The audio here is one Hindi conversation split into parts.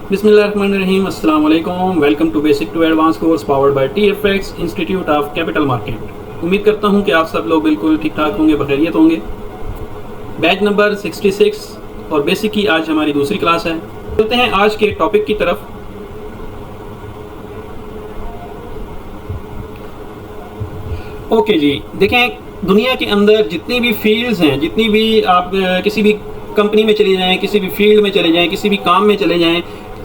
बिस्मिल्लाहिर्रहमानिर्रहीम, अस्सलाम वालेकुम। Welcome to basic to advance course powered by TFX institute of capital market. उम्मीद करता हूं कि आप सब लोग बिल्कुल ठीक ठाक होंगे, बखैरियत होंगे। बैच नंबर 66 और बेसिक की आज हमारी दूसरी क्लास है। चलते हैं आज के टॉपिक की तरफ। ओके जी, देखें दुनिया के अंदर जितनी भी फील्ड्स हैं, जितनी भी आप किसी भी कंपनी में चले जाएं, किसी भी फील्ड में चले जाएं, किसी भी काम में चले जाएं,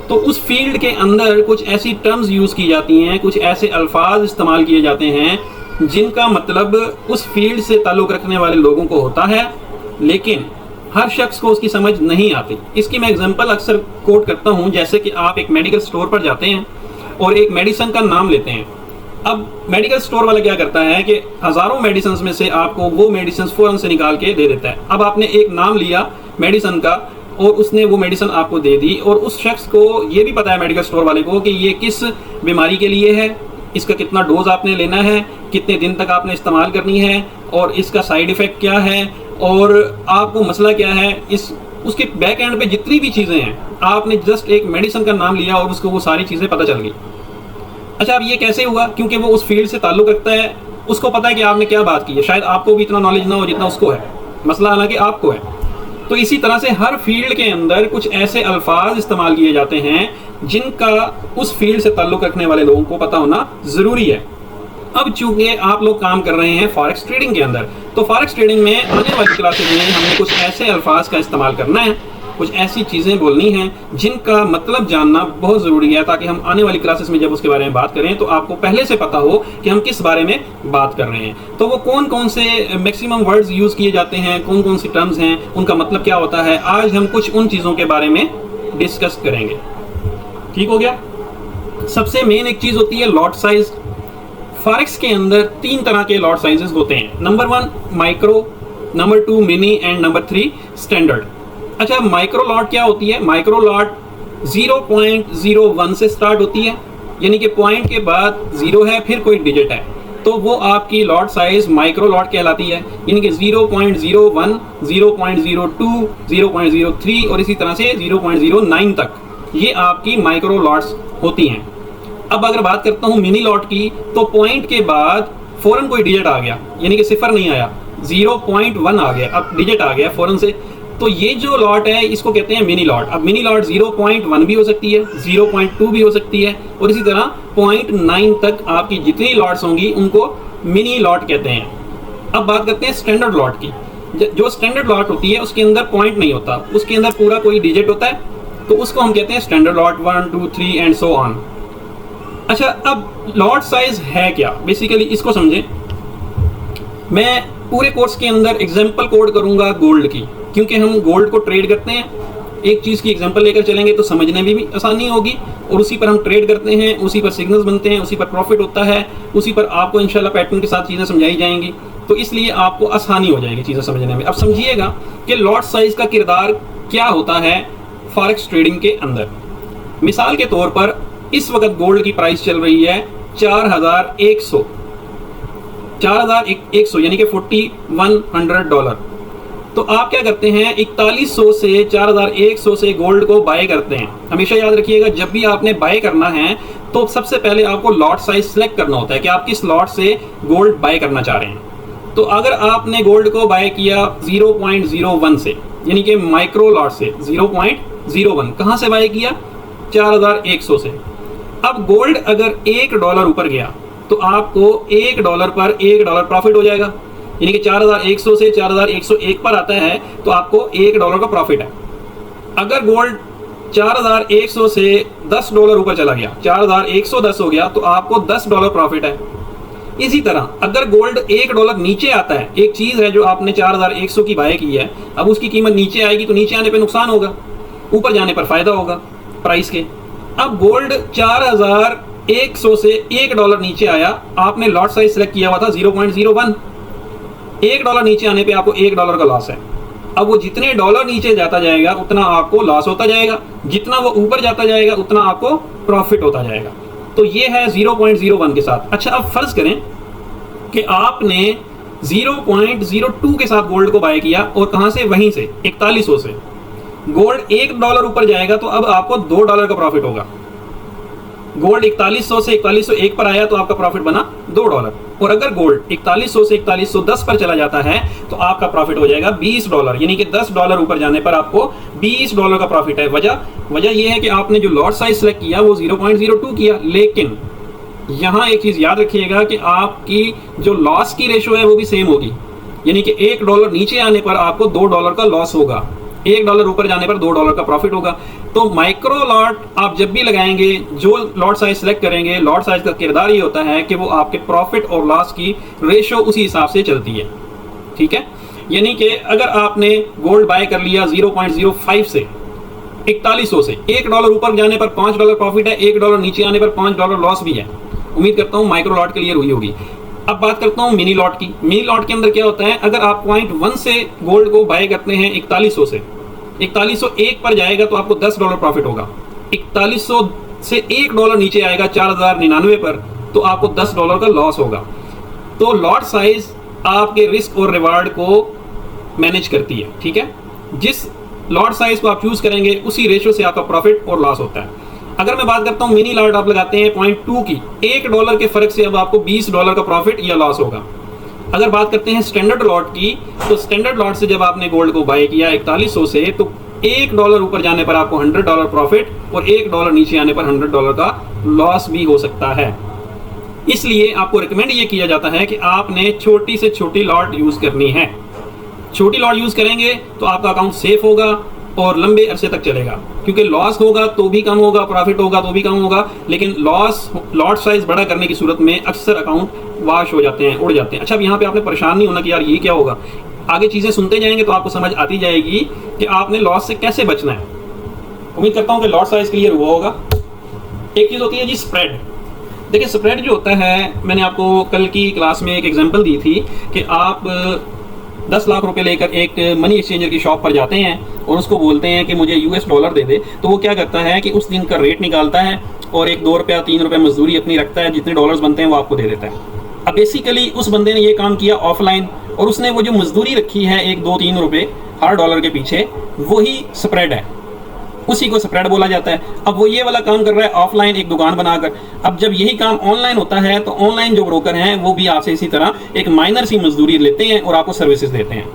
तो उस फील्ड के अंदर कुछ ऐसी टर्म्स यूज़ की जाती हैं, कुछ ऐसे अल्फाज इस्तेमाल किए जाते हैं जिनका मतलब उस फील्ड से ताल्लुक़ रखने वाले लोगों को होता है, लेकिन हर शख्स को उसकी समझ नहीं आती। इसकी मैं एग्जांपल अक्सर कोट करता हूं, जैसे कि आप एक मेडिकल स्टोर पर जाते हैं और एक मेडिसिन का नाम लेते हैं। अब मेडिकल स्टोर वाला क्या करता है कि हज़ारों मेडिसिन में से आपको वो मेडिसिन फ़ौरन से निकाल के दे देता है। अब आपने एक नाम लिया मेडिसिन का और उसने वो मेडिसिन आपको दे दी, और उस शख्स को ये भी पता है, मेडिकल स्टोर वाले को, कि ये किस बीमारी के लिए है, इसका कितना डोज आपने लेना है, कितने दिन तक आपने इस्तेमाल करनी है, और इसका साइड इफ़ेक्ट क्या है, और आपको मसला क्या है। इस उसके बैक एंड पे जितनी भी चीज़ें हैं, आपने जस्ट एक मेडिसिन का नाम लिया और उसको वो सारी चीज़ें पता चल गई। अच्छा, अब ये कैसे हुआ? क्योंकि वो उस फील्ड से ताल्लुक़ रखता है, उसको पता है कि आपने क्या बात की है। शायद आपको भी इतना नॉलेज ना हो जितना उसको है, मसला हालांकि आपको है। तो इसी तरह से हर फील्ड के अंदर कुछ ऐसे अल्फाज इस्तेमाल किए जाते हैं जिनका उस फील्ड से ताल्लुक़ रखने वाले लोगों को पता होना ज़रूरी है। अब चूंकि आप लोग काम कर रहे हैं फॉरेक्स ट्रेडिंग के अंदर, तो फॉरेक्स ट्रेडिंग में आने वाली क्लासेज में हमने कुछ ऐसे अल्फाज का इस्तेमाल करना है, कुछ ऐसी चीज़ें बोलनी हैं जिनका मतलब जानना बहुत ज़रूरी है, ताकि हम आने वाली क्लासेस में जब उसके बारे में बात करें तो आपको पहले से पता हो कि हम किस बारे में बात कर रहे हैं। तो वो कौन कौन से मैक्सिमम वर्ड्स यूज़ किए जाते हैं, कौन कौन सी टर्म्स हैं, उनका मतलब क्या होता है, आज हम कुछ उन चीज़ों के बारे में डिस्कस करेंगे। ठीक हो गया। सबसे मेन एक चीज़ होती है लॉट साइज। फॉरेक्स के अंदर 3 तरह के लॉट साइजेस होते हैं। Number 1 micro, number 2 mini, and number 3 standard. अच्छा, माइक्रो लॉट क्या होती है? माइक्रो लॉट 0.01 से स्टार्ट होती है, यानी कि पॉइंट के बाद 0 है, फिर कोई डिजिट है, तो वो आपकी लॉट साइज माइक्रो लॉट कहलाती है। यानी कि 0.01, 0.02, 0.03 और इसी तरह से 0.09 तक ये आपकी माइक्रो लॉट्स होती हैं। अब अगर बात करता हूँ मिनी लॉट की, तो पॉइंट के बाद फौरन कोई डिजिट आ गया, यानी कि सिफर नहीं आया, 0.1 आ गया, अब डिजिट आ गया फौरन से, तो ये जो लॉट है इसको कहते हैं मिनी लॉट। अब मिनी लॉट 0.1 भी हो सकती है, 0.2 भी हो सकती है, और इसी तरह 0.9 तक आपकी जितनी लॉट्स होंगी उनको मिनी लॉट कहते हैं। अब बात करते हैं स्टैंडर्ड लॉट की। जो स्टैंडर्ड लॉट होती है उसके अंदर पॉइंट नहीं होता, उसके अंदर पूरा कोई डिजिट होता है, तो उसको हम कहते हैं standard lot 1, 2, 3 and so on. अच्छा, अब लॉट साइज है क्या, बेसिकली इसको समझें। मैं पूरे कोर्स के अंदर एग्जाम्पल कोड करूंगा गोल्ड की, क्योंकि हम गोल्ड को ट्रेड करते हैं। एक चीज़ की एग्जांपल लेकर चलेंगे तो समझने में भी आसानी होगी, और उसी पर हम ट्रेड करते हैं, उसी पर सिग्नल्स बनते हैं, उसी पर प्रॉफिट होता है, उसी पर आपको इंशाल्लाह पैटर्न के साथ चीज़ें समझाई जाएंगी, तो इसलिए आपको आसानी हो जाएगी चीज़ें समझने में। अब समझिएगा कि लॉट साइज का किरदार क्या होता है फॉरेक्स ट्रेडिंग के अंदर। मिसाल के तौर पर इस वक्त गोल्ड की प्राइस चल रही है 4100, यानी कि $4100। तो आप क्या करते हैं, 4100 से 4100 से गोल्ड को बाय करते हैं। हमेशा याद रखिएगा, जब भी आपने बाय करना है तो सबसे पहले आपको लॉट साइज सेलेक्ट करना होता है कि आप किस लॉट से गोल्ड बाय करना चाह रहे हैं। तो अगर आपने गोल्ड को बाय किया 0.01 से, यानी कि माइक्रो लॉट से 0.01, कहाँ से बाय किया? 4100 से। अब गोल्ड अगर $1 ऊपर गया तो आपको $1 पर $1 प्रॉफिट हो जाएगा, यानी कि 4100 से 4101 पर आता है तो आपको $1 का प्रॉफिट है। अगर गोल्ड 4100 से $10 ऊपर चला गया, 4110 हो गया, तो आपको $10 प्रॉफिट है। इसी तरह अगर गोल्ड $1 नीचे आता है, एक चीज़ है जो आपने 4100 की बाय की है, अब उसकी कीमत नीचे आएगी तो नीचे आने पे नुकसान होगा, ऊपर जाने पर फायदा होगा प्राइस के। अब गोल्ड 4100 से $1 नीचे आया, आपने लॉट साइज सेलेक्ट किया हुआ था 0.01, $1 नीचे आने पे आपको $1 का लॉस है। अब वो जितने डॉलर नीचे जाता जाएगा उतना आपको लॉस होता जाएगा, जितना वो ऊपर जाता जाएगा उतना आपको प्रॉफिट होता जाएगा। तो ये है 0.01 के साथ। अच्छा, अब फर्ज करें कि आपने 0.02 के साथ गोल्ड को बाय किया, और कहां से? वहीं से 4100 से। गोल्ड $1 ऊपर जाएगा तो अब आपको $2 का प्रॉफिट होगा। गोल्ड 4100 से 4101 पर आया तो आपका प्रॉफिट बना $2, और अगर गोल्ड 4100 से 4110 पर चला जाता है तो आपका प्रॉफिट हो जाएगा $20, यानी कि $10 ऊपर जाने पर आपको $20 का प्रॉफिट है। वजह यह है कि आपने जो लॉट साइज सेलेक्ट किया वो 0.02 किया, लेकिन यहां एक चीज याद रखिएगा कि आपकी जो लॉस की रेशो है वो भी सेम होगी, यानी कि $1 नीचे आने पर आपको $2 का लॉस होगा, $1 ऊपर जाने पर $2 का प्रॉफिट होगा। तो माइक्रो लॉट आप जब भी लगाएंगे, जो लॉट साइज सेलेक्ट करेंगे, लॉट साइज का किरदार ये होता है कि वो आपके प्रॉफिट और लॉस की रेशो उसी हिसाब से चलती है, ठीक है। यानी कि अगर आपने गोल्ड बाय कर लिया 0.05 से 4100 से, $1 ऊपर जाने पर $5 प्रॉफिट है, $1 नीचे आने पर $5 लॉस भी है। उम्मीद करता हूं माइक्रो लॉट क्लियर हुई होगी। अब बात करता हूं मिनी लॉट की। मिनी लॉट के अंदर क्या होता है, अगर आप 0.1 से गोल्ड को बाय करते हैं 4100 से, 4101 पर जाएगा तो आपको $10 प्रॉफिट होगा। 4100 से $1 नीचे आएगा 4099 पर तो आपको $10 का लॉस होगा। तो लॉट साइज आपके रिस्क और रिवार्ड को मैनेज करती है, ठीक है। जिस लॉट साइज को आप चूज करेंगे उसी रेशो से आपका प्रॉफिट और लॉस होता है। अगर मैं बात करता हूं मिनी लॉट आप लगाते हैं 0.2 की, $1 के फर्क से अब आपको $20 का प्रॉफिट या लॉस होगा। अगर बात करते हैं स्टैंडर्ड लॉट की, तो स्टैंडर्ड लॉट से जब आपने गोल्ड को बाय किया 4100 से, तो $1 ऊपर जाने पर आपको $100 प्रॉफिट और $1 नीचे आने पर $100 का लॉस भी हो सकता है। इसलिए आपको रिकमेंड ये किया जाता है कि आपने छोटी से छोटी लॉट यूज करनी है। छोटी लॉट यूज करेंगे तो आपका अकाउंट सेफ होगा और लंबे अरसे तक चलेगा, क्योंकि लॉस होगा तो भी कम होगा, प्रॉफिट होगा तो भी कम होगा, लेकिन लॉट साइज बड़ा करने की सूरत में अक्सर अकाउंट वाश हो जाते हैं, उड़ जाते हैं। अच्छा, अब यहाँ पे आपने परेशान नहीं होना कि यार ये क्या होगा, आगे चीजें सुनते जाएंगे तो आपको समझ आती जाएगी कि आपने लॉस से कैसे बचना है। उम्मीद करता हूँ कि लॉट साइज क्लियर हुआ होगा। एक चीज होती है जी स्प्रेड। देखिए स्प्रेड जो होता है, मैंने आपको कल की क्लास में एक एग्जांपल दी थी कि आप 10 लाख रुपए लेकर एक मनी एक्सचेंजर की शॉप पर जाते हैं और उसको बोलते हैं कि मुझे $, दे दे, तो वो क्या करता है कि उस दिन का रेट निकालता है और एक ₹2 $3 मजदूरी अपनी रखता है, जितने डॉलर्स बनते हैं वो आपको दे देता है। अब बेसिकली उस बंदे ने ये काम किया ऑफलाइन, और उसने वो जो मजदूरी रखी है $1 2 3 हर डॉलर के पीछे, वही स्प्रेड है, उसी को स्प्रेड बोला जाता है। अब वो ये वाला काम कर रहा है ऑफलाइन एक दुकान बनाकर। अब जब यही काम ऑनलाइन होता है तो ऑनलाइन जो ब्रोकर हैं वो भी आपसे इसी तरह एक माइनर सी मजदूरी लेते हैं और आपको सर्विसेज देते हैं।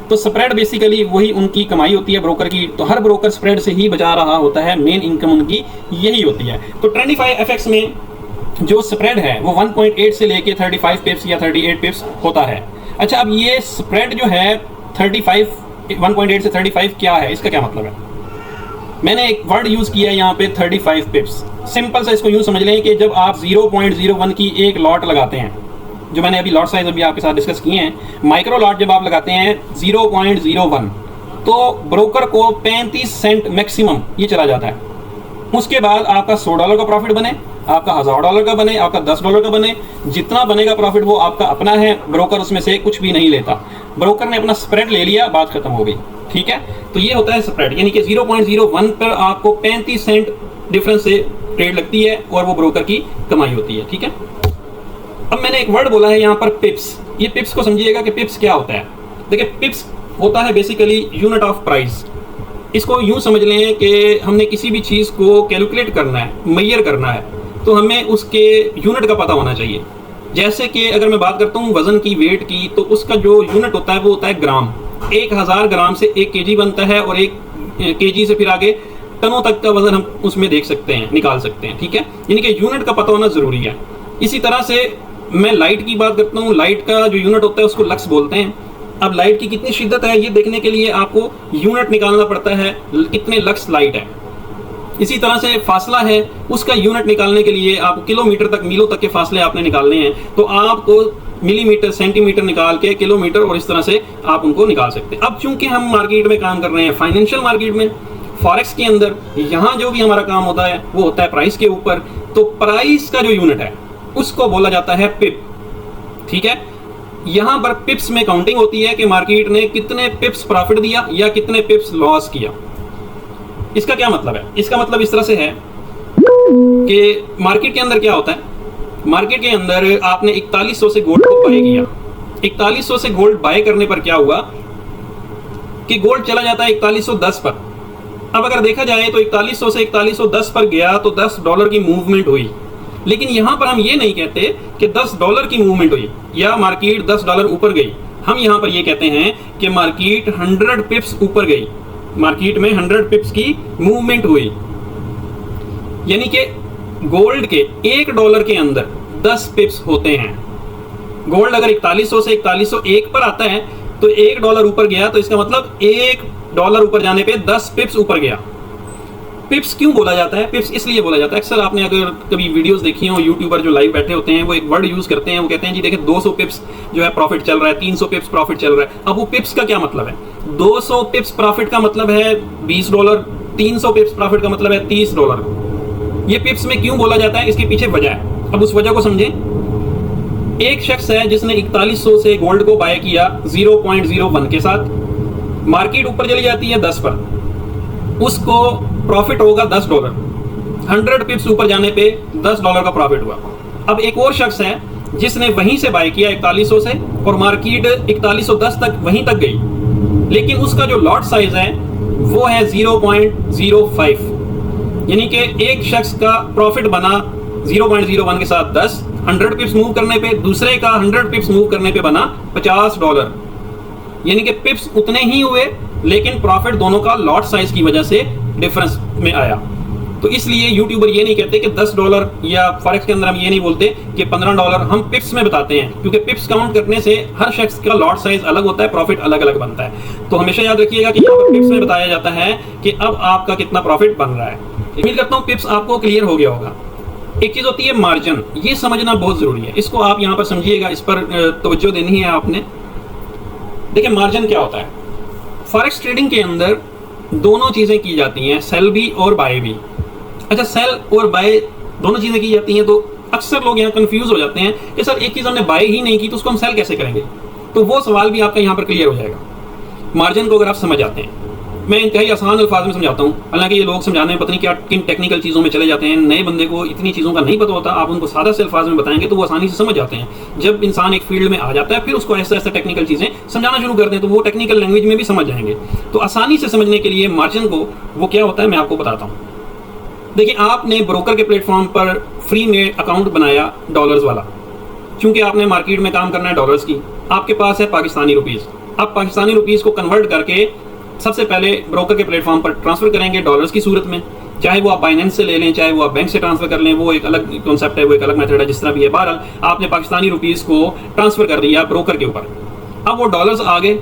तो स्प्रेड बेसिकली वही उनकी कमाई होती है ब्रोकर की। तो हर ब्रोकर स्प्रेड से ही बचा रहा होता है, मेन इनकम उनकी यही होती है। तो 25FX में जो स्प्रेड है वो 1.8 से लेके 35 पिप्स या 38 पिप्स होता है। अच्छा, अब ये स्प्रेड जो है 1.8 से 35 क्या है, इसका क्या मतलब है? मैंने एक वर्ड यूज किया है यहाँ पे 35 पिप्स। सिंपल सा इसको यूं समझ लें कि जब आप 0.01 की एक लॉट लगाते हैं, जो मैंने अभी लॉट साइज अभी आपके साथ डिस्कस किए हैं, माइक्रो लॉट जब आप लगाते हैं 0.01 तो ब्रोकर को 35 सेंट मैक्सिमम ये चला जाता है। उसके बाद आपका $100 का प्रॉफिट बने, आपका $1000 का बने, आपका $10 का बने, जितना बनेगा प्रॉफिट वो आपका अपना है, ब्रोकर उसमें से कुछ भी नहीं लेता। ब्रोकर ने अपना स्प्रेड ले लिया, बात खत्म हो गई, ठीक है। तो ये होता है स्प्रेड, यानी कि 0.01 पर आपको 35 सेंट डिफरेंस से ट्रेड लगती है और वो ब्रोकर की कमाई होती है, ठीक है। अब मैंने एक वर्ड बोला है यहाँ पर पिप्स। ये पिप्स को समझिएगा कि पिप्स क्या होता है। देखिए पिप्स होता है बेसिकली यूनिट ऑफ प्राइस। इसको यूं समझ लें कि हमने किसी भी चीज़ को कैलकुलेट करना है, मेजर करना है, तो हमें उसके यूनिट का पता होना चाहिए। जैसे कि अगर मैं बात करता हूँ वजन की, वेट की, तो उसका जो यूनिट होता है वो होता है ग्राम। 1000 ग्राम से 1 kg बनता है और 1 kg से फिर आगे टनों तक का वजन हम उसमें देख सकते हैं, निकाल सकते हैं, ठीक है। यानी कि यूनिट का पता होना जरूरी है। इसी तरह से मैं लाइट की बात करता हूँ, लाइट का जो यूनिट होता है उसको लक्स बोलते हैं। अब लाइट की कितनी शिद्दत है ये देखने के लिए आपको यूनिट निकालना पड़ता है, कितने लक्स लाइट है। इसी तरह से फासला है, उसका यूनिट निकालने के लिए आपको किलोमीटर तक, मीलों तक के फासले आपने निकालने हैं, तो आपको मिलीमीटर, सेंटीमीटर निकाल के किलोमीटर और इस तरह से आप उनको निकाल सकते हैं। अब चूंकि हम मार्केट में काम कर रहे हैं, फाइनेंशियल मार्केट में, फॉरेक्स के अंदर, यहाँ जो भी हमारा काम होता है वो होता है प्राइस के ऊपर। तो प्राइस का जो यूनिट है उसको बोला जाता है पिप, ठीक है। यहाँ पर पिप्स में काउंटिंग होती है कि मार्केट ने कितने पिप्स प्रॉफिट दिया या कितने पिप्स लॉस किया। इसका क्या मतलब है? इसका मतलब इस तरह से है कि मार्केट के अंदर क्या होता है, मार्केट के अंदर आपने 4100 से गोल्ड को बाय किया। 4100 से गोल्ड बाय करने पर क्या हुआ कि गोल्ड चला जाता है 4110 पर। अब अगर देखा जाए तो 4100 से 4110 पर गया तो $10 की मूवमेंट हुई, लेकिन यहां पर हम ये नहीं कहते कि $10 की मूवमेंट हुई या मार्केट $10 ऊपर गई। हम यहां पर ये कहते हैं कि मार्केट 100 पिप्स ऊपर गई, मार्केट में 100 पिप्स की मूवमेंट हुई। यानी कि गोल्ड के $1 के अंदर 10 पिप्स होते हैं। गोल्ड अगर 4100 से 4101 पर आता है तो $1 ऊपर गया, तो इसका मतलब $1 ऊपर जाने पे 10 पिप्स ऊपर गया। पिप्स क्यों बोला जाता है? पिप्स इसलिए बोला जाता है, अक्सर आपने अगर कभी वीडियोस देखी हो, यूट्यूबर जो लाइव बैठे होते हैं वो एक वर्ड यूज करते हैं, वो कहते हैं जी देखिए 200 पिप्स जो है प्रॉफिट चल रहा है, 300 पिप्स प्रॉफिट चल रहा है। अब वो पिप्स का क्या मतलब है? 200 पिप्स प्रॉफिट का मतलब है $20, 300 पिप्स प्रॉफिट का मतलब है $30। ये पिप्स में क्यों बोला जाता है, इसके पीछे वजह है। अब उस वजह को समझें। एक शख्स है जिसने 4100 से गोल्ड को बाय किया 0.01 के साथ, मार्केट ऊपर चली जाती है 10 पर, उसको प्रॉफिट होगा $10। 100 पिप्स ऊपर जाने पे $10 का प्रॉफिट हुआ। अब एक और शख्स है जिसने वहीं से बाय किया 4100 से और मार्केट 4110 तक वहीं तक गई, लेकिन उसका जो लॉट साइज है वो है 0.05। यानी कि एक शख्स का प्रॉफिट बना 0.01 के साथ 10, 100 पिप्स मूव करने पे, दूसरे का 100 पिप्स मूव करने पे बना $50। यानी कि पिप्स उतने ही हुए, लेकिन प्रॉफिट दोनों का लॉट साइज की वजह से डिफरेंस में आया। तो इसलिए यूट्यूबर ये नहीं कहते कि $10, या फॉरेक्स के अंदर हम ये नहीं बोलते कि $15, हम पिप्स में बताते हैं, क्योंकि पिप्स काउंट करने से हर शख्स का लॉट साइज अलग होता है, प्रॉफिट अलग अलग बनता है। तो हमेशा याद रखिएगा कि यहाँ पर पिप्स में बताया जाता है कि अब आपका कितना प्रॉफिट बन रहा है। उम्मीद करता हूँ पिप्स आपको क्लियर हो गया होगा। एक चीज होती है मार्जिन, ये समझना बहुत जरूरी है, इसको आप यहाँ पर समझिएगा, इस पर तवज्जो देनी है आपने। देखिए मार्जिन क्या होता है। फॉरेक्स ट्रेडिंग के अंदर दोनों चीजें की जाती हैं, सेल भी और बाय भी। अच्छा, सेल और बाय दोनों चीजें की जाती हैं, तो अक्सर लोग यहाँ कंफ्यूज हो जाते हैं कि सर एक चीज हमने बाय ही नहीं की तो उसको हम सेल कैसे करेंगे। तो वो सवाल भी आपका यहाँ पर क्लियर हो जाएगा। मार्जिन को अगर आप समझ जाते हैं, मैं इंतहाई आसान अल्फाज में समझाता हूँ, हालांकि ये लोग समझाने में पता नहीं क्या किन टेक्निकल चीज़ों में चले जाते हैं। नए बंदे को इतनी चीज़ों का नहीं पता होता, आप उनको सादा से अल्फाज में बताएंगे तो वो आसानी से समझ जाते हैं। जब इंसान एक फील्ड में आ जाता है फिर उसको ऐसा ऐसा टेक्निकल चीज़ें समझाना शुरू कर दें तो वो टेक्निकल लैंग्वेज में भी समझ जाएंगे। तो आसानी से समझने के लिए मार्जिन को वो क्या होता है मैं आपको बताता हूँ। देखिए, आपने ब्रोकर के प्लेटफॉर्म पर फ्री में अकाउंट बनाया डॉलर्स वाला, क्योंकि आपने मार्केट में काम करना है डॉलर्स की, आपके पास है पाकिस्तानी रुपीज़। आप पाकिस्तानी रुपीज़ को कन्वर्ट करके सबसे पहले ब्रोकर के प्लेटफॉर्म पर ट्रांसफर करेंगे डॉलर्स की सूरत में, चाहे वो आप बाइनेंस से ले लें, चाहे वो आप बैंक से ट्रांसफर कर लें, वो एक अलग कॉन्सेप्ट है, वो एक अलग मेथड है, जिस तरह भी है। बहरहाल आपने पाकिस्तानी रुपीज़ को ट्रांसफर कर दिया ब्रोकर के ऊपर। अब वो डॉलर्स आ गए,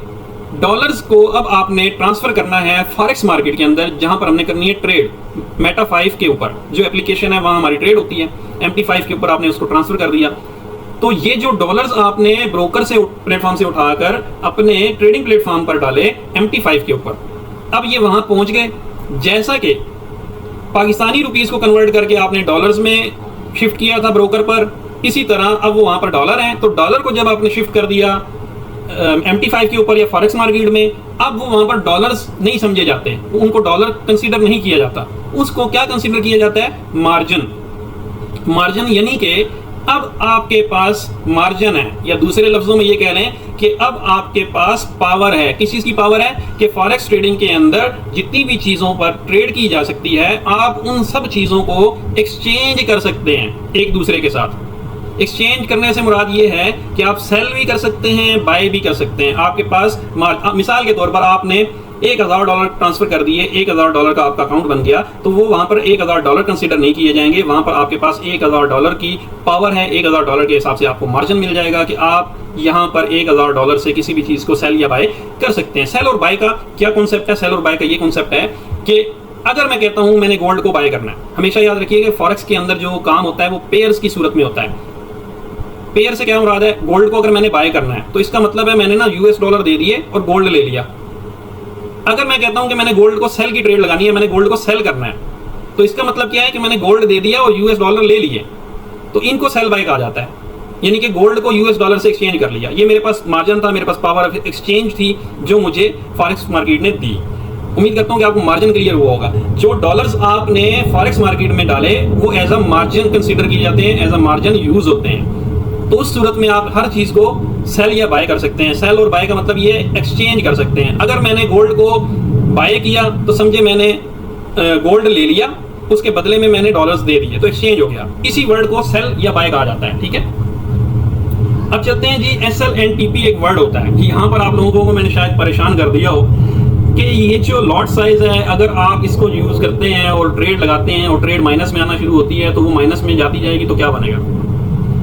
डॉलर्स को अब आपने ट्रांसफर करना है फॉरेक्स मार्केट के अंदर, जहां पर हमने करनी है ट्रेड मेटा 5 के ऊपर, जो एप्लीकेशन है वहां हमारी ट्रेड होती है। MT5 के ऊपर आपने उसको ट्रांसफर कर दिया, तो ये जो डॉलर्स आपने ब्रोकर से प्लेटफॉर्म से उठाकर अपने ट्रेडिंग प्लेटफॉर्म पर डाले MT5 के ऊपर, अब ये वहां पहुंच गए। जैसा कि पाकिस्तानी रुपीस को कन्वर्ट करके आपने डॉलर्स में शिफ्ट किया था ब्रोकर पर, इसी तरह अब वो वहां पर डॉलर हैं, तो डॉलर को जब आपने शिफ्ट कर दिया MT5 के ऊपर या फॉरेक्स मार्केट में, अब वो वहां पर डॉलर्स नहीं समझे जाते, उनको डॉलर कंसीडर नहीं किया जाता, उसको क्या कंसीडर किया जाता है? मार्जिन। मार्जिन यानी कि अब आपके पास मार्जिन है, या दूसरे लफ्जों में ये कह रहे हैं कि अब आपके पास पावर है। किस चीज की पावर है? कि फॉरेक्स ट्रेडिंग के अंदर जितनी भी चीजों पर ट्रेड की जा सकती है, आप उन सब चीजों को एक्सचेंज कर सकते हैं एक दूसरे के साथ। एक्सचेंज करने से मुराद ये है कि आप सेल भी कर सकते हैं, बाय भी कर सकते हैं। आपके पास मिसाल के तौर पर आपने $1000 ट्रांसफर कर दिए, $1000 का आपका अकाउंट बन गया, तो वो वहां पर $1000 कंसीडर नहीं किए जाएंगे। वहां पर आपके पास $1000 की पावर है, $1000 के हिसाब से आपको मार्जिन मिल जाएगा कि आप यहां पर $1000 से किसी भी चीज को सेल या बाय कर सकते हैं। सेल और बाय का क्या कॉन्सेप्ट है? सेल और बाय का ये कॉन्सेप्ट है कि अगर मैं कहता हूं मैंने गोल्ड को बाय करना है, हमेशा याद रखिए कि फॉरेक्स के अंदर जो काम होता है वो पेयर्स की सूरत में होता है। पेयर से क्या मुराद है? गोल्ड को अगर मैंने बाय करना है तो इसका मतलब है मैंने ना $, दे दिए और गोल्ड ले लिया। अगर मैं कहता हूं कि मैंने गोल्ड को सेल की ट्रेड लगानी है, मैंने गोल्ड को सेल करना है, तो इसका मतलब क्या है कि मैंने गोल्ड दे दिया और $, ले लिए, तो इनको सेल बाय कहा जाता है। यानी कि गोल्ड को $, से एक्सचेंज कर लिया। ये मेरे पास मार्जिन था, मेरे पास पावर ऑफ एक्सचेंज थी जो मुझे फॉरेक्स मार्केट ने दी। उम्मीद करता हूं कि आपको मार्जिन क्लियर हुआ होगा। जो डॉलर्स आपने फॉरेक्स मार्केट में डाले वो एज अ मार्जिन कंसीडर किए जाते हैं, एज अ मार्जिन यूज होते हैं। तो उस सूरत में आप हर चीज को सेल या बाय कर सकते हैं। सेल और बाय का मतलब ये एक्सचेंज कर सकते हैं। अगर मैंने गोल्ड को बाय किया तो समझे मैंने गोल्ड ले लिया, उसके बदले में मैंने डॉलर्स दे दिए, तो एक्सचेंज हो गया। इसी वर्ड को सेल या बाय कहा जाता है, ठीक है। अब चलते हैं जी, एसएल एंड टीपी एक वर्ड होता है। यहाँ पर आप लोगों को मैंने शायद परेशान कर दिया हो कि ये जो लॉट साइज है, अगर आप इसको यूज करते हैं और ट्रेड लगाते हैं और ट्रेड माइनस में आना शुरू होती है तो वो माइनस में जाती जाएगी, तो क्या बनेगा?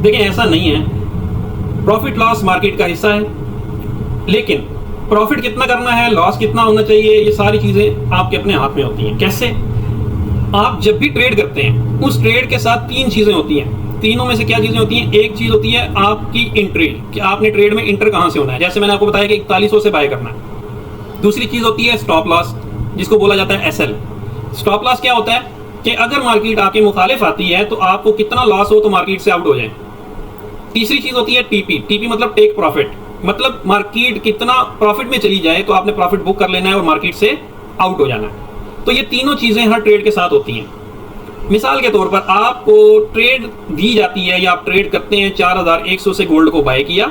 देखिए, ऐसा नहीं है। प्रॉफिट लॉस मार्केट का हिस्सा है, लेकिन प्रॉफिट कितना करना है, लॉस कितना होना चाहिए, ये सारी चीजें आपके अपने हाथ में होती हैं। कैसे? आप जब भी ट्रेड करते हैं, उस ट्रेड के साथ तीन चीजें होती हैं। तीनों में से क्या चीजें होती हैं? एक चीज होती है आपकी एंट्री, कि आपने ट्रेड में एंटर कहां से होना है। जैसे मैंने आपको बताया कि 4100 से बाय करना है। दूसरी चीज होती है स्टॉप लॉस, जिसको बोला जाता है एसएल। स्टॉप लॉस क्या होता है कि अगर मार्केट आपके मुखालिफ आती है तो आपको कितना लॉस हो तो मार्केट से आउट हो जाए। तीसरी चीज होती है टीपी। टीपी मतलब टेक प्रॉफिट, मतलब मार्केट कितना प्रॉफिट में चली जाए तो आपने प्रॉफिट बुक कर लेना है और मार्केट से आउट हो जाना है। तो ये तीनों चीजें हर ट्रेड के साथ होती हैं। मिसाल के तौर पर आपको ट्रेड दी जाती है या आप ट्रेड करते हैं, 4100 से गोल्ड को बाय किया,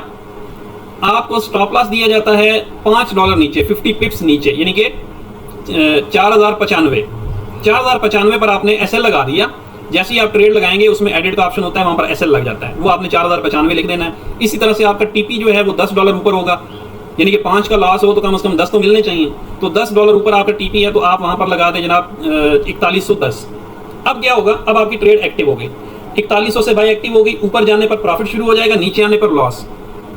आपको स्टॉप लॉस दिया जाता है $5 नीचे, 50 पिप्स नीचे, यानी कि 4095 पर आपने एसएल लगा दिया। जैसे ही आप ट्रेड लगाएंगे उसमें एडिट का ऑप्शन होता है, वहां पर एसएल लग जाता है, वो आपने 4095 लिख देना है। इसी तरह से आपका टीपी जो है वो $10 ऊपर होगा, यानी कि 5 का लॉस हो तो कम से कम 10 तो मिलने चाहिए। तो $10 ऊपर आपका टीपी है तो आप वहां पर लगा दें जनाब 4110। अब क्या होगा? अब आपकी ट्रेड एक्टिव हो गई, 4100 से बाय एक्टिव हो गई। ऊपर जाने पर प्रॉफिट शुरू हो जाएगा, नीचे आने पर लॉस।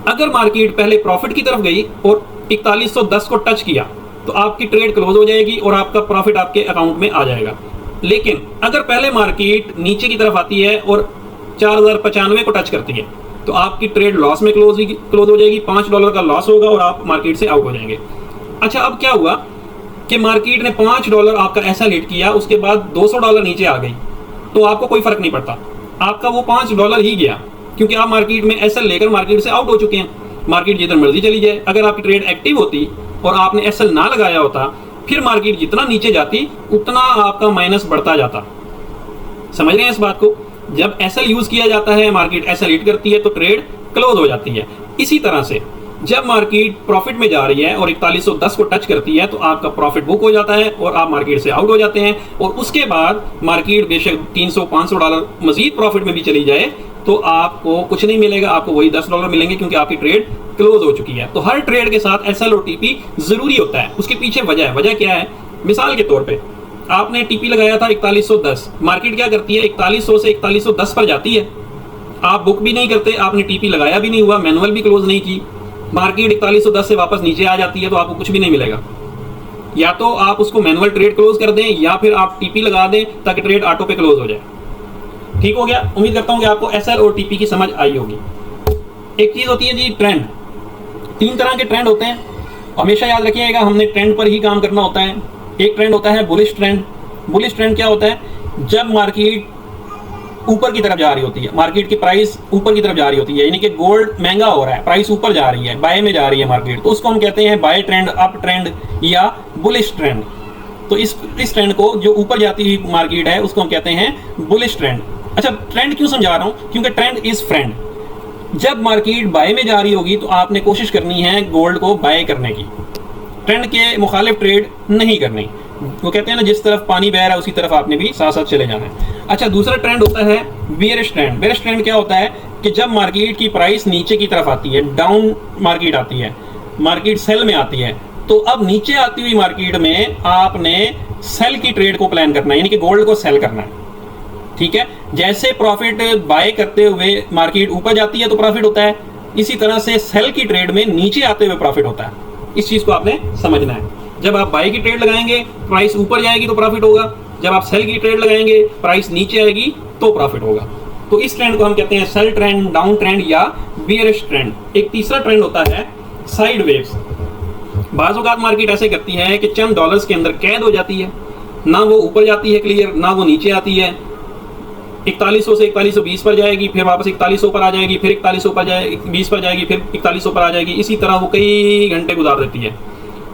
अगर मार्केट पहले प्रॉफिट की तरफ गई और 4110 को टच किया तो आपकी ट्रेड क्लोज हो जाएगी और आपका प्रॉफिट आपके अकाउंट में आ जाएगा। लेकिन अगर पहले मार्केट नीचे की तरफ आती है और 4095 को टच करती है तो आपकी ट्रेड लॉस में क्लोज हो जाएगी, $5 का लॉस होगा और आप मार्केट से आउट हो जाएंगे। अच्छा, अब क्या हुआ कि मार्केट ने $5 आपका ऐसा हिट किया, उसके बाद $200 नीचे आ गई, तो आपको कोई फर्क नहीं पड़ता, आपका वो $5 ही गया, क्योंकि आप मार्केट में एसएल लेकर मार्केट से आउट हो चुके हैं। मार्केट जिधर मर्जी चली जाए, अगर आपकी ट्रेड एक्टिव होती और आपने एसएल ना लगाया होता, फिर मार्केट जितना नीचे जाती उतना आपका माइनस बढ़ता जाता। समझ रहे हैं इस बात को? जब एसएल यूज किया जाता है, मार्केट एसएल हिट करती है तो ट्रेड क्लोज हो जाती है। इसी तरह से जब मार्केट प्रॉफिट में जा रही है और 4110 को टच करती है तो आपका प्रॉफिट बुक हो जाता है और आप मार्केट से आउट हो जाते हैं। और उसके बाद मार्केट बेशक $300-500 मजीद प्रॉफिट में भी चली जाए तो आपको कुछ नहीं मिलेगा, आपको वही $10 मिलेंगे, क्योंकि आपकी ट्रेड क्लोज हो चुकी है। तो हर ट्रेड के साथ एसएल और टीपी जरूरी होता है। उसके पीछे वजह है। वजह क्या है? मिसाल के तौर पे आपने टीपी लगाया था 4110, मार्केट क्या करती है? 4100 से 4110 पर जाती है, आप बुक भी नहीं करते, आपने टीपी लगाया भी नहीं हुआ, मैनुअल भी क्लोज नहीं की, मार्केट 4110 से वापस नीचे आ जाती है तो आपको कुछ भी नहीं मिलेगा। या तो आप उसको मैनुअल ट्रेड क्लोज कर दें या फिर आप टीपी लगा दें ताकि ट्रेड ऑटो पे क्लोज हो जाए। ठीक हो गया? उम्मीद करता हूं कि आपको एसएल और टीपी की समझ आई होगी। एक चीज होती है जी ट्रेंड। 3 तरह के ट्रेंड होते हैं, हमेशा याद रखिएगा, हमने ट्रेंड पर ही काम करना होता है। एक ट्रेंड होता है बुलिश ट्रेंड। बुलिश ट्रेंड क्या होता है? जब मार्केट ऊपर की तरफ जा रही होती है, मार्केट की प्राइस ऊपर की तरफ जा रही होती है, यानी कि गोल्ड महंगा हो रहा है, प्राइस ऊपर जा रही है, बाय में जा रही है मार्केट, तो उसको हम कहते हैं बाय ट्रेंड, अप ट्रेंड या बुलिश ट्रेंड। तो इस ट्रेंड को, जो ऊपर जाती हुई मार्केट है, उसको हम कहते हैं बुलिश ट्रेंड। अच्छा, ट्रेंड क्यों समझा रहा हूं? क्योंकि ट्रेंड इज फ्रेंड। जब मार्केट बाय में जा रही होगी तो आपने कोशिश करनी है गोल्ड को बाय करने की, ट्रेंड के मुखालिफ ट्रेड नहीं करनी। वो कहते हैं ना, जिस तरफ पानी बह रहा है उसी तरफ आपने भी साथ साथ चले जाना है। अच्छा, दूसरा ट्रेंड होता है बेयरिश ट्रेंड। बेयरिश ट्रेंड क्या होता है कि जब मार्केट की प्राइस नीचे की तरफ आती है, डाउन मार्केट आती है, मार्केट सेल में आती है, तो अब नीचे आती हुई मार्केट में आपने सेल की ट्रेड को प्लान करना है, यानी कि गोल्ड को सेल करना है। ठीक है? जैसे प्रॉफिट बाय करते हुए मार्केट ऊपर जाती है तो प्रॉफिट होता है, इसी तरह से सेल की ट्रेड में नीचे आते हुए प्रॉफिट होता है। इस चीज को आपने समझना है। जब आप बाय की ट्रेड लगाएंगे, प्राइस ऊपर जाएगी तो प्रॉफिट होगा, जब आप सेल की ट्रेड लगाएंगे, प्राइस नीचे आएगी तो प्रॉफिट होगा। तो इस ट्रेंड को हम कहते हैं सेल ट्रेंड, डाउन ट्रेंड या बियरिश ट्रेंड। एक तीसरा ट्रेंड होता है साइड वेव्स। बाज़ औक़ात मार्केट ऐसे करती है कि चंद डॉलर्स के अंदर कैद हो जाती है, ना वो ऊपर जाती है क्लियर, ना वो नीचे आती है। 4100 से 4120 पर जाएगी, फिर वापस 4100 पर आ जाएगी, फिर 4100 पर जाएगी, 20 पर जाएगी, फिर 4100 पर आ जाएगी। इसी तरह वो कई घंटे गुजार देती है।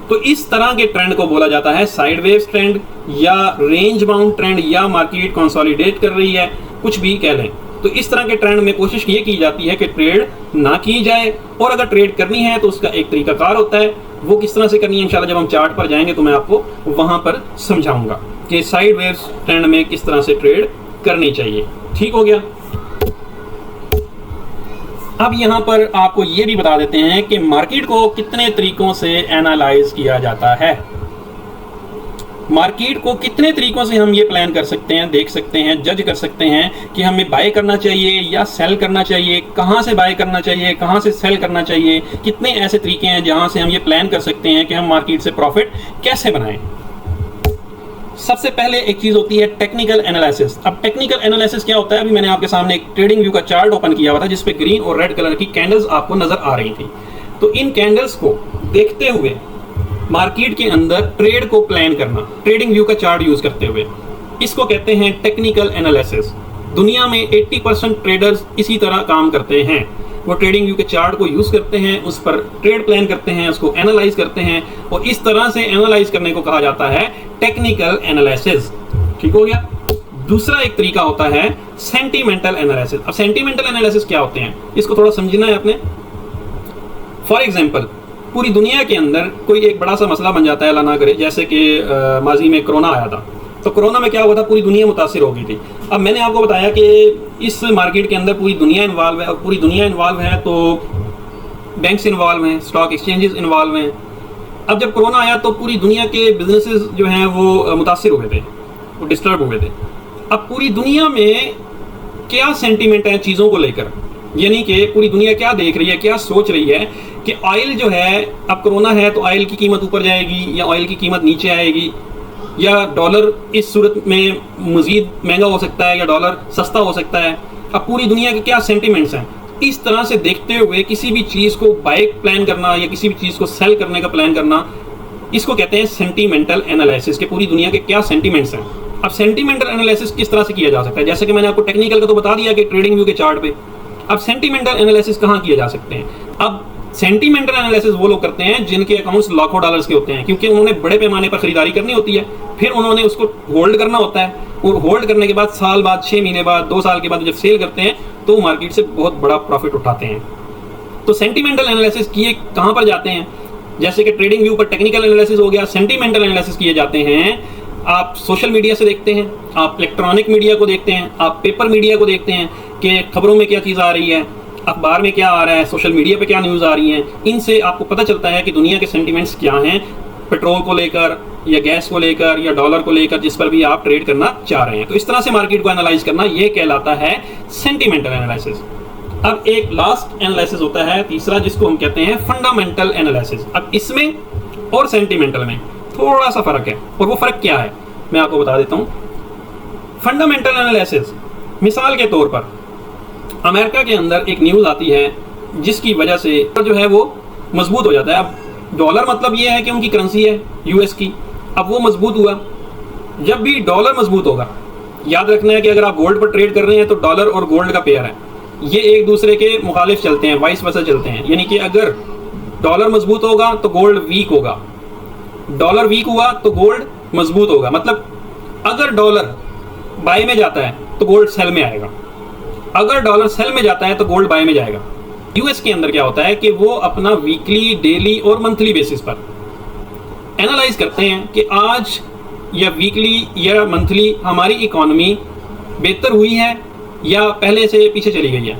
तो इस तरह के ट्रेंड को बोला जाता है साइडवेज ट्रेंड या रेंज बाउंड ट्रेंड, या मार्केट कंसोलिडेट कर रही है, कुछ भी कह लें। तो इस तरह के ट्रेंड में कोशिश ये की जाती है कि ट्रेड ना की जाए, और अगर ट्रेड करनी है तो उसका एक तरीकाकार होता है। वो किस तरह से करनी है इंशाल्लाह जब हम चार्ट पर जाएंगे तो मैं आपको वहां पर समझाऊंगा। कि साइडवेज ट्रेंड में किस तरह से ट्रेड करनी चाहिए। ठीक हो गया। अब यहाँ पर आपको ये भी बता देते हैं कि मार्केट को कितने तरीकों से एनालाइज किया जाता है। मार्केट को कितने तरीकों से हम ये प्लान कर सकते हैं, देख सकते हैं, जज कर सकते हैं कि हमें बाय करना चाहिए या सेल करना चाहिए, कहाँ से बाय करना चाहिए, कहाँ से सेल करना चाहिए। कितने ऐसे तरीके हैं जहाँ से हम ये प्लान कर सकते हैं कि हम मार्केट से प्रॉफिट कैसे बनाएं। सबसे पहले एक चीज होती है टेक्निकल एनालिसिस। अब टेक्निकल एनालिसिस क्या होता है? अभी मैंने आपके सामने एक ट्रेडिंग व्यू का चार्ट ओपन किया हुआ था जिसपे ग्रीन और रेड कलर की कैंडल्स आपको नजर आ रही थी। तो इन कैंडल्स को देखते हुए मार्केट के अंदर ट्रेड को प्लान करना, ट्रेडिंग व्यू का चार्ट यूज करते हुए, इसको कहते हैं टेक्निकल एनालिसिस। दुनिया में 80% ट्रेडर्स इसी तरह काम करते हैं। वो ट्रेडिंग व्यू के चार्ट को यूज करते हैं, उस पर ट्रेड प्लान करते हैं, उसको एनालाइज करते हैं, और इस तरह से एनालाइज करने को कहा जाता है टेक्निकल एनालिसिस। ठीक हो गया। दूसरा एक तरीका होता है सेंटिमेंटल एनालिसिस। अब सेंटिमेंटल एनालिसिस क्या होते हैं, इसको थोड़ा समझना है आपने। फॉर एग्जाम्पल, पूरी दुनिया के अंदर कोई एक बड़ा सा मसला बन जाता है, अल्लाह ना करे, जैसे कि माजी में कोरोना आया था। तो कोरोना में क्या हुआ था, पूरी दुनिया मुतासिर हो गई थी। अब मैंने आपको बताया कि इस मार्केट के अंदर पूरी दुनिया इन्वॉल्व है, और पूरी दुनिया इन्वॉल्व है तो बैंक्स इन्वॉल्व हैं, स्टॉक एक्सचेंजेस इन्वॉल्व हैं। अब जब कोरोना आया तो पूरी दुनिया के बिजनेसेस जो हैं वो मुतासिर हो गए थे, वो डिस्टर्ब हो गए थे। अब पूरी दुनिया में क्या सेंटीमेंट है चीज़ों को लेकर, यानी कि पूरी दुनिया क्या देख रही है, क्या सोच रही है कि ऑयल जो है, अब कोरोना है तो ऑयल की कीमत ऊपर जाएगी या ऑयल की कीमत नीचे आएगी, या डॉलर इस सूरत में मज़ीद महंगा हो सकता है या डॉलर सस्ता हो सकता है। अब पूरी दुनिया के क्या सेंटीमेंट्स हैं, इस तरह से देखते हुए किसी भी चीज़ को बाय प्लान करना या किसी भी चीज़ को सेल करने का प्लान करना, इसको कहते हैं सेंटीमेंटल एनालिसिस के पूरी दुनिया के क्या सेंटीमेंट्स हैं। अब सेंटीमेंटल एनालिसिस किस तरह से किया जा सकता है, जैसे कि मैंने आपको टेक्निकल का तो बता दिया कि ट्रेडिंग व्यू के चार्ट पे। अब सेंटीमेंटल एनालिसिस कहाँ किए जा सकते हैं? अब सेंटीमेंटल एनालिसिस वो लोग करते हैं जिनके अकाउंट्स लाखों डॉलर्स के होते हैं, क्योंकि उन्होंने बड़े पैमाने पर खरीदारी करनी होती है, फिर उन्होंने उसको होल्ड करना होता है, और होल्ड करने के बाद साल बाद, 6 महीने बाद, 2 साल के बाद जब सेल करते हैं तो मार्केट से बहुत बड़ा प्रॉफिट उठाते हैं। तो सेंटीमेंटल एनालिसिस किए कहाँ पर जाते हैं? जैसे कि ट्रेडिंग व्यू पर टेक्निकल एनालिसिस हो गया, सेंटीमेंटल एनालिसिस किए जाते हैं आप सोशल मीडिया से देखते हैं, आप इलेक्ट्रॉनिक मीडिया को देखते हैं, आप पेपर मीडिया को देखते हैं कि खबरों में क्या चीज़ आ रही है, अखबार में क्या आ रहा है, सोशल मीडिया पे क्या न्यूज़ आ रही हैं। इनसे आपको पता चलता है कि दुनिया के सेंटीमेंट्स क्या हैं, पेट्रोल को लेकर या गैस को लेकर या डॉलर को लेकर, जिस पर भी आप ट्रेड करना चाह रहे हैं। तो इस तरह से मार्केट को एनालाइज करना, ये कहलाता है सेंटीमेंटल एनालिसिस। अब एक लास्ट एनालिसिस होता है तीसरा, जिसको हम कहते हैं फंडामेंटल एनालिसिस। अब इसमें और सेंटीमेंटल में थोड़ा सा फर्क है, और वो फर्क क्या है मैं आपको बता देता हूँ। फंडामेंटल एनालिसिस, मिसाल के तौर पर अमेरिका के अंदर एक न्यूज़ आती है जिसकी वजह से जो है वो मजबूत हो जाता है। अब डॉलर मतलब ये है कि उनकी करेंसी है यूएस की, अब वो मजबूत हुआ। जब भी डॉलर मजबूत होगा, याद रखना है कि अगर आप गोल्ड पर ट्रेड कर रहे हैं तो डॉलर और गोल्ड का पेयर है, ये एक दूसरे के मुखालिफ चलते हैं, वाइस वर्सा चलते हैं। यानी कि अगर डॉलर मजबूत होगा तो गोल्ड वीक होगा, डॉलर वीक हुआ तो गोल्ड मजबूत होगा। मतलब अगर डॉलर बाय में जाता है तो गोल्ड सेल में आएगा, अगर डॉलर सेल में जाता है तो गोल्ड बाय में जाएगा। यूएस के अंदर क्या होता है कि वो अपना वीकली, डेली और मंथली बेसिस पर एनालाइज करते हैं कि आज या वीकली या मंथली हमारी इकोनॉमी बेहतर हुई है या पहले से पीछे चली गई है।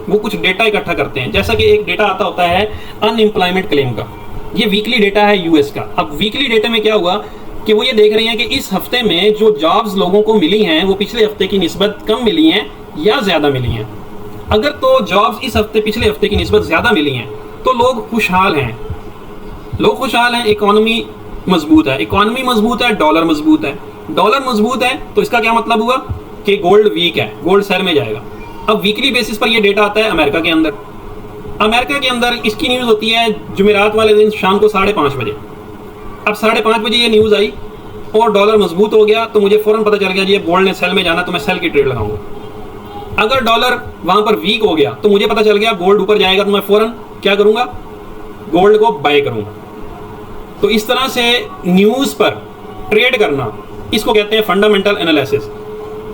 वो कुछ डेटा इकट्ठा करते हैं, जैसा कि एक डेटा आता होता है अनएम्प्लॉयमेंट क्लेम का, ये वीकली डेटा है यूएस का। अब वीकली डेटा में क्या हुआ कि वो ये देख रहे हैं कि इस हफ्ते में जो जॉब्स लोगों को मिली हैं वो पिछले हफ्ते की निस्बत कम मिली हैं या ज़्यादा मिली हैं। अगर तो जॉब्स इस हफ्ते पिछले हफ्ते की निस्बत ज़्यादा मिली हैं तो लोग खुशहाल हैं, लोग खुशहाल हैं, इकोनॉमी मजबूत है। इकोनॉमी मजबूत है, डॉलर मजबूत है, डॉलर मजबूत है तो इसका क्या मतलब हुआ कि गोल्ड वीक है, गोल्ड सेल में जाएगा। अब वीकली बेसिस पर ये डेटा आता है अमेरिका के अंदर। अमेरिका के अंदर इसकी न्यूज़ होती है जुमेरात वाले दिन शाम को 5:30 बजे। अब 5:30 बजे ये न्यूज़ आई और डॉलर मजबूत हो गया तो मुझे फ़ौरन पता चल गया जी गोल्ड ने सेल में जाना, तो मैं सेल की ट्रेड लगाऊंगा। अगर डॉलर वहां पर वीक हो गया तो मुझे पता चल गया गोल्ड ऊपर जाएगा, तो मैं फ़ौरन क्या करूंगा, गोल्ड को बाय करूंगा। तो इस तरह से न्यूज़ पर ट्रेड करना, इसको कहते हैं फंडामेंटल एनालिसिस।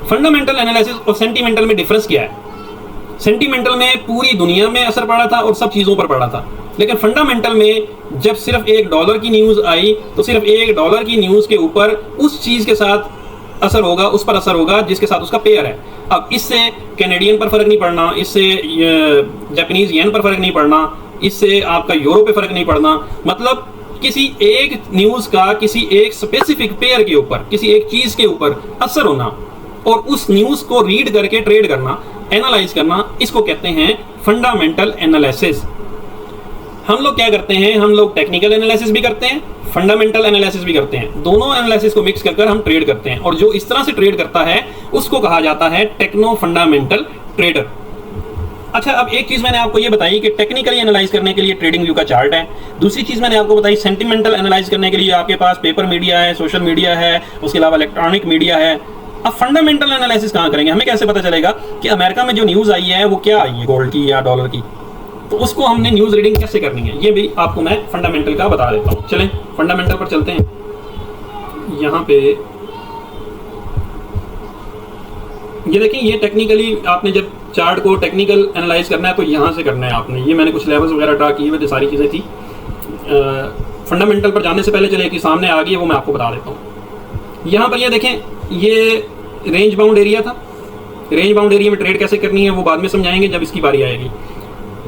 फंडामेंटल एनालिसिस और सेंटीमेंटल में डिफरेंस क्या है? सेंटीमेंटल में पूरी दुनिया में असर पड़ा था और सब चीज़ों पर पड़ा था, लेकिन फंडामेंटल में जब सिर्फ $1 की न्यूज़ आई तो सिर्फ $1 की न्यूज़ के ऊपर उस चीज़ के साथ असर होगा, उस पर असर होगा जिसके साथ उसका पेयर है। अब इससे कैनेडियन पर फर्क नहीं पड़ना, इससे जापानीज येन पर फर्क नहीं पड़ना, इससे आपका यूरो पे फर्क नहीं पड़ना। मतलब किसी एक न्यूज़ का किसी एक स्पेसिफिक पेयर के ऊपर, किसी एक चीज़ के ऊपर असर होना और उस न्यूज़ को रीड करके ट्रेड करना, एनालाइज करना, इसको कहते हैं फंडामेंटल एनालिसिस। हम लोग क्या करते हैं, हम लोग टेक्निकल एनालिसिस भी करते हैं, फंडामेंटल एनालिसिस भी करते हैं। दोनों एनालिसिस को मिक्स कर हम ट्रेड करते हैं और जो इस तरह से ट्रेड करता है उसको कहा जाता है टेक्नो फंडामेंटल ट्रेडर। अच्छा, अब एक चीज मैंने आपको ये बताई कि टेक्निकली एनालाइज करने के लिए ट्रेडिंग व्यू का चार्ट है। दूसरी चीज मैंने आपको बताई सेंटिमेंटल एनालाइज करने के लिए आपके पास पेपर मीडिया है, सोशल मीडिया है, उसके अलावा इलेक्ट्रॉनिक मीडिया है। अब फंडामेंटल एनालिसिस कहाँ करेंगे? हमें कैसे पता चलेगा कि अमेरिका में जो न्यूज आई है वो क्या आई है, गोल्ड की या डॉलर की? तो उसको हमने न्यूज रीडिंग कैसे करनी है ये भी आपको मैं फंडामेंटल का बता देता हूँ। चलें फंडामेंटल पर चलते हैं। यहाँ पे ये देखें, ये टेक्निकली आपने जब चार्ट को टेक्निकल एनालाइज करना है तो यहाँ से करना है आपने। ये मैंने कुछ लेवल्स वगैरह ड्रा किए हुए थे, सारी चीज़ें थी। फंडामेंटल पर जाने से पहले चले कि सामने आ गई है वो मैं आपको बता देता हूँ। यहाँ पर ये देखें, ये रेंज बाउंड एरिया था। रेंज बाउंड एरिया में ट्रेड कैसे करनी है वो बाद में समझाएंगे जब इसकी बारी आएगी।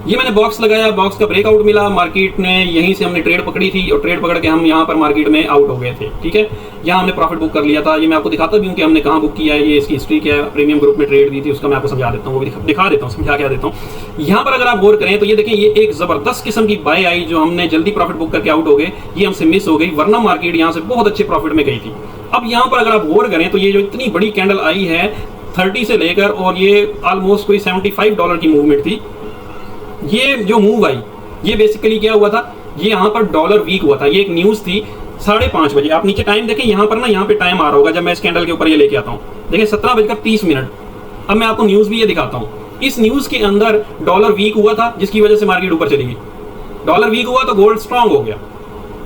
ये मैंने बॉक्स लगाया, बॉक्स का ब्रेकआउट मिला, मार्केट ने यहीं से हमने ट्रेड पकड़ी थी और ट्रेड पकड़ के हम यहाँ पर मार्केट में आउट हो गए थे। ठीक है, यहाँ हमने प्रॉफिट बुक कर लिया था। ये मैं आपको दिखाता भी हूँ कि हमने कहाँ बुक किया है, ये इसकी हिस्ट्री क्या है। प्रीमियम ग्रुप में ट्रेड दी थी उसका मैं आपको समझा देता हूँ, वो भी दिखा देता हूँ, समझा क्या देता हूँ। यहाँ पर अगर आप गौर करें तो ये देखें, ये एक जबरदस्त किस्म की बाय आई जो हमने जल्दी प्रॉफिट बुक करके आउट हो गए, ये हमसे मिस हो गई, वरना मार्केट यहाँ से बहुत अच्छे प्रॉफिट में गई थी। अब यहाँ पर अगर आप गौर करें तो ये जो इतनी बड़ी कैंडल आई है 30 से लेकर और ये ऑलमोस्ट कोई $75 की मूवमेंट थी। ये जो मूव आई ये बेसिकली क्या हुआ था, ये यहाँ पर डॉलर वीक हुआ था। ये एक न्यूज़ थी 5:30 बजे। आप नीचे टाइम देखें, यहाँ पर ना, यहाँ पे टाइम आ रहा होगा जब मैं इस कैंडल के ऊपर ये लेके आता हूँ। देखिए 17:30। अब मैं आपको न्यूज़ भी ये दिखाता हूँ। इस न्यूज़ के अंदर डॉलर वीक हुआ था जिसकी वजह से मार्केट ऊपर चली गई। डॉलर वीक हुआ तो गोल्ड स्ट्रांग हो गया।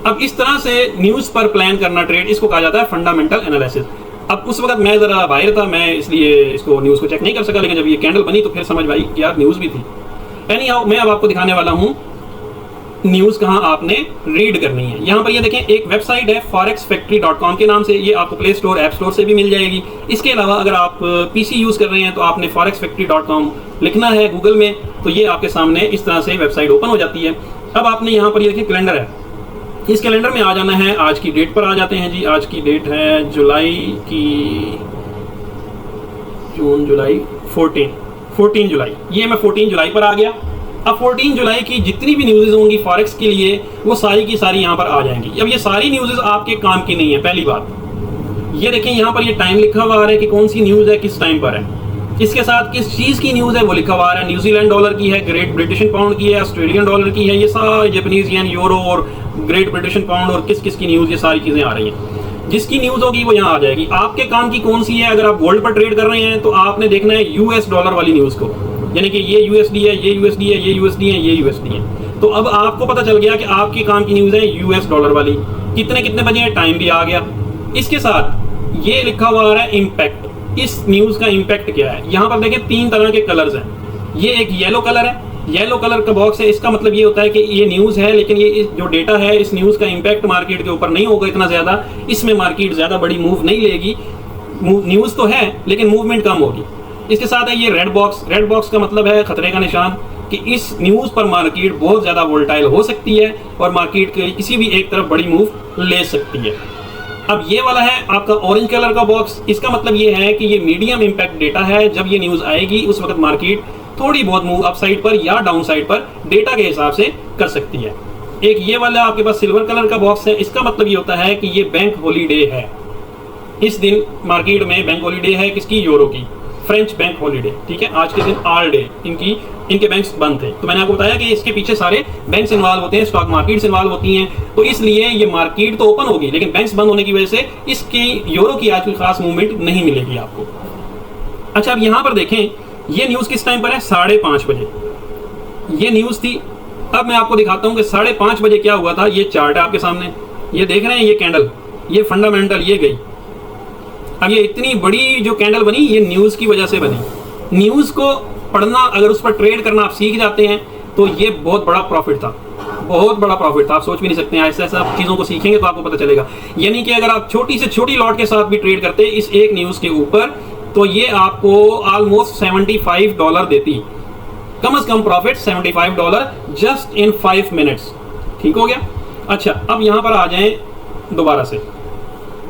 अब इस तरह से न्यूज़ पर प्लान करना ट्रेड, इसको कहा जाता है फंडामेंटल एनालिसिस। अब उस वक्त मैं ज़रा बाहर था, मैं इसलिए इसको न्यूज़ को चेक नहीं कर सका, लेकिन जब ये कैंडल बनी तो फिर समझ आई कि यार न्यूज़ भी थी। मैं अब आपको दिखाने वाला हूं न्यूज़ कहां आपने रीड करनी है। यहां पर ये देखें, एक वेबसाइट है forexfactory.com के नाम से, ये आपको प्ले स्टोर, ऐप स्टोर से भी मिल जाएगी। इसके अलावा अगर आप पीसी यूज़ कर रहे हैं तो आपने forexfactory.com लिखना है गूगल में, तो ये आपके सामने इस तरह से वेबसाइट ओपन हो जाती है। अब आपने यहाँ पर ये देखिए कैलेंडर है, इस कैलेंडर में आ जाना है। आज की डेट पर आ जाते हैं जी। आज की डेट है जून जुलाई 14 जुलाई। ये मैं 14 जुलाई पर आ गया। अब 14 जुलाई की जितनी भी न्यूज़ होंगी फॉरेक्स के लिए वो सारी की सारी यहाँ पर आ जाएंगी। अब ये सारी न्यूज़ आपके काम की नहीं है। पहली बात ये देखें, यहाँ पर ये टाइम लिखा हुआ आ रहा है कि कौन सी न्यूज़ है, किस टाइम पर है, इसके साथ किस चीज़ की न्यूज़ है वो लिखा हुआ आ रहा है। न्यूजीलैंड डॉलर की है, ग्रेट ब्रिटिश पाउंड की है, ऑस्ट्रेलियन डॉलर की है, ये सारे जापानीज येन, यूरो और ग्रेट ब्रिटिश पाउंड और किस किस की न्यूज़, ये सारी चीज़ें आ रही हैं। जिसकी न्यूज़ होगी वो यहाँ आ जाएगी। आपके काम की कौन सी है? अगर आप गोल्ड पर ट्रेड कर रहे हैं तो आपने देखना है यूएस डॉलर वाली न्यूज़ को, यानी कि ये यूएसडी है, ये यूएसडी है, ये यूएसडी है, ये यूएसडी है। तो अब आपको पता चल गया कि आपके काम की न्यूज़ है यूएस डॉलर वाली। कितने बजे है, टाइम भी आ गया। इसके साथ ये लिखा हुआ आ रहा है इम्पैक्ट। इस न्यूज़ का इम्पैक्ट क्या है? यहाँ पर देखें 3 तरह के कलर्स हैं। ये एक येलो कलर है, येलो कलर का बॉक्स है। इसका मतलब ये होता है कि ये न्यूज़ है, लेकिन ये जो डेटा है इस न्यूज़ का इम्पैक्ट मार्केट के ऊपर नहीं होगा इतना ज़्यादा, इसमें मार्केट ज़्यादा बड़ी मूव नहीं लेगी। न्यूज़ तो है लेकिन मूवमेंट कम होगी। इसके साथ है ये रेड बॉक्स। रेड बॉक्स का मतलब है खतरे का निशान, कि इस न्यूज़ पर मार्केट बहुत ज़्यादा वोलेटाइल हो सकती है और मार्केट के किसी भी एक तरफ बड़ी मूव ले सकती है। अब ये वाला है आपका ऑरेंज कलर का बॉक्स। इसका मतलब ये है कि ये मीडियम इम्पैक्ट डेटा है। जब ये न्यूज़ आएगी उस वक्त मार्केट थोड़ी बहुत मूव अप साइड पर या डाउन साइड पर डेटा के हिसाब से कर सकती है। एक ये वाला आपके पास सिल्वर कलर का बॉक्स है। इसका मतलब ये होता है कि ये बैंक हॉलीडे है। इस दिन मार्केट में बैंक हॉलीडे है, किसकी? यूरो की, फ्रेंच बैंक हॉलीडे। ठीक है, आज के दिन ऑल डे इनके बैंक्स बंद थे। तो मैंने आपको बताया कि इसके पीछे सारे बैंक्स इन्वॉल्व होते हैं, स्टॉक मार्केट्स इन्वॉल्व होती हैं, तो इसलिए ये मार्केट तो ओपन होगी लेकिन बैंक्स बंद होने की वजह से इसकी यूरो की आज कोई खास मूवमेंट नहीं मिलेगी आपको। अच्छा, अब यहाँ पर देखें, ये न्यूज़ किस टाइम पर है? 5:30 बजे ये न्यूज़ थी। अब मैं आपको दिखाता हूँ कि 5:30 बजे क्या हुआ था। ये चार्ट है आपके सामने, ये देख रहे हैं, ये कैंडल, ये फंडामेंटल, ये गई। अब ये इतनी बड़ी जो कैंडल बनी ये न्यूज़ की वजह से बनी। न्यूज़ को पढ़ना, अगर उस पर ट्रेड करना आप सीख जाते हैं तो ये बहुत बड़ा प्रॉफिट था। बहुत बड़ा प्रॉफिट था, आप सोच भी नहीं सकते हैं। ऐसे ऐसे आप चीज़ों को सीखेंगे तो आपको पता चलेगा। यानी कि अगर आप छोटी से छोटी लॉट के साथ भी ट्रेड करते इस एक न्यूज़ के ऊपर, तो ये आपको ऑलमोस्ट $75 देती, कम से कम प्रॉफिट $75 जस्ट इन 5 मिनट्स। ठीक हो गया। अच्छा, अब यहां पर आ जाएं दोबारा से।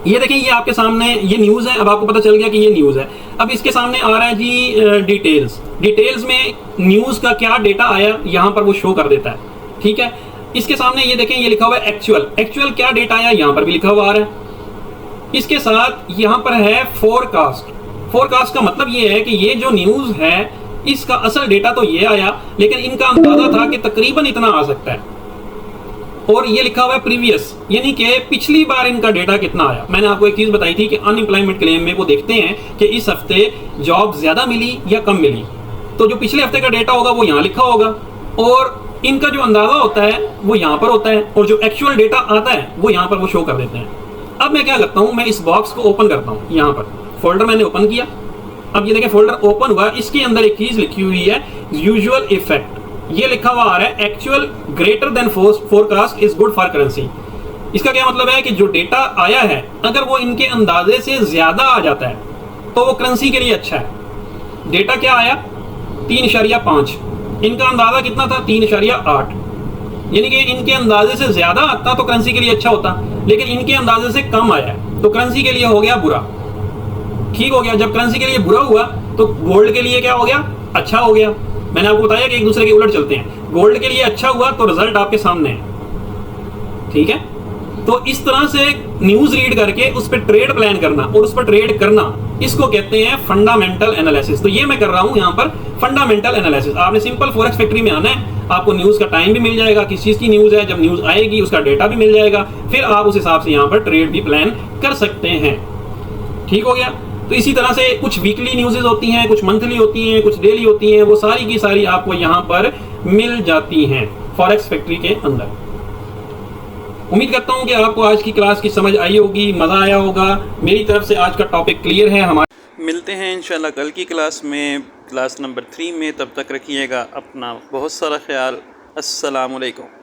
ये देखें, ये आपके सामने ये न्यूज़ है। अब आपको पता चल गया कि ये न्यूज़ है। अब इसके सामने आ रहा है जी डिटेल्स में न्यूज़ का क्या डेटा आया, यहां पर वो शो कर देता है। ठीक है। इसके सामने ये देखें, ये लिखा हुआ है एक्चुअल क्या डेटा आया, यहां पर भी लिखा हुआ आ रहा है। इसके साथ यहां पर है फोरकास्ट का मतलब ये है कि ये जो न्यूज़ है इसका असल डेटा तो ये आया, लेकिन इनका अंदाजा था कि तकरीबन इतना आ सकता है। और ये लिखा हुआ है प्रीवियस, यानी कि पिछली बार इनका डेटा कितना आया। मैंने आपको एक चीज बताई थी कि अनएम्प्लॉयमेंट क्लेम में वो देखते हैं कि इस हफ्ते जॉब ज्यादा मिली या कम मिली, तो जो पिछले हफ्ते का डेटा होगा वो यहाँ लिखा होगा, और इनका जो अंदाजा होता है वो यहाँ पर होता है, और जो एक्चुअल डेटा आता है वो यहाँ पर वो शो कर देते हैं। अब मैं क्या करता हूँ, मैं इस बॉक्स को ओपन करता हूँ। यहाँ पर फोल्डर मैंने ओपन किया। अब ये देखें, फोल्डर ओपन हुआ, इसके अंदर एक चीज लिखी हुई है यूजुअल इफेक्ट। ये लिखा हुआ आ रहा है actual greater than forecast is good for currency. इसका क्या मतलब है कि जो डेटा आया है अगर वो इनके अंदाजे से ज्यादा आ जाता है तो वो करेंसी के लिए अच्छा है। डेटा क्या आया 3.5, इनका अंदाजा कितना था 3.8, यानी कि इनके अंदाजे से ज्यादा आता तो करेंसी के लिए अच्छा होता, लेकिन इनके अंदाजे से कम आया तो करेंसी के लिए हो गया बुरा। ठीक हो गया। जब करेंसी के लिए बुरा हुआ तो गोल्ड के लिए क्या हो गया, अच्छा हो गया। मैंने आपको बताया कि एक दूसरे के उलट चलते हैं। गोल्ड के लिए अच्छा हुआ तो रिजल्ट आपके सामने है। ठीक है। तो इस तरह से न्यूज रीड करके उस पर ट्रेड प्लान करना और उस पर ट्रेड करना, इसको कहते हैं फंडामेंटल एनालिसिस। तो ये मैं कर रहा हूं यहां पर फंडामेंटल एनालिसिस। आपने सिंपल फॉरेक्स फैक्ट्री में आना है, आपको न्यूज का टाइम भी मिल जाएगा, किस चीज की न्यूज है, जब न्यूज आएगी उसका डेटा भी मिल जाएगा, फिर आप उस हिसाब से यहां पर ट्रेड भी प्लान कर सकते हैं। ठीक हो गया। तो इसी तरह से कुछ वीकली न्यूज़ेस होती हैं, कुछ मंथली होती हैं, कुछ डेली होती हैं, वो सारी की सारी आपको यहाँ पर मिल जाती हैं फॉरेक्स फैक्ट्री के अंदर। उम्मीद करता हूँ कि आपको आज की क्लास की समझ आई होगी, मज़ा आया होगा। मेरी तरफ से आज का टॉपिक क्लियर है। हमारे मिलते हैं इंशाल्लाह कल की क्लास में, क्लास नंबर 3 में। तब तक रखिएगा अपना बहुत सारा ख्याल। अस्सलाम वालेकुम।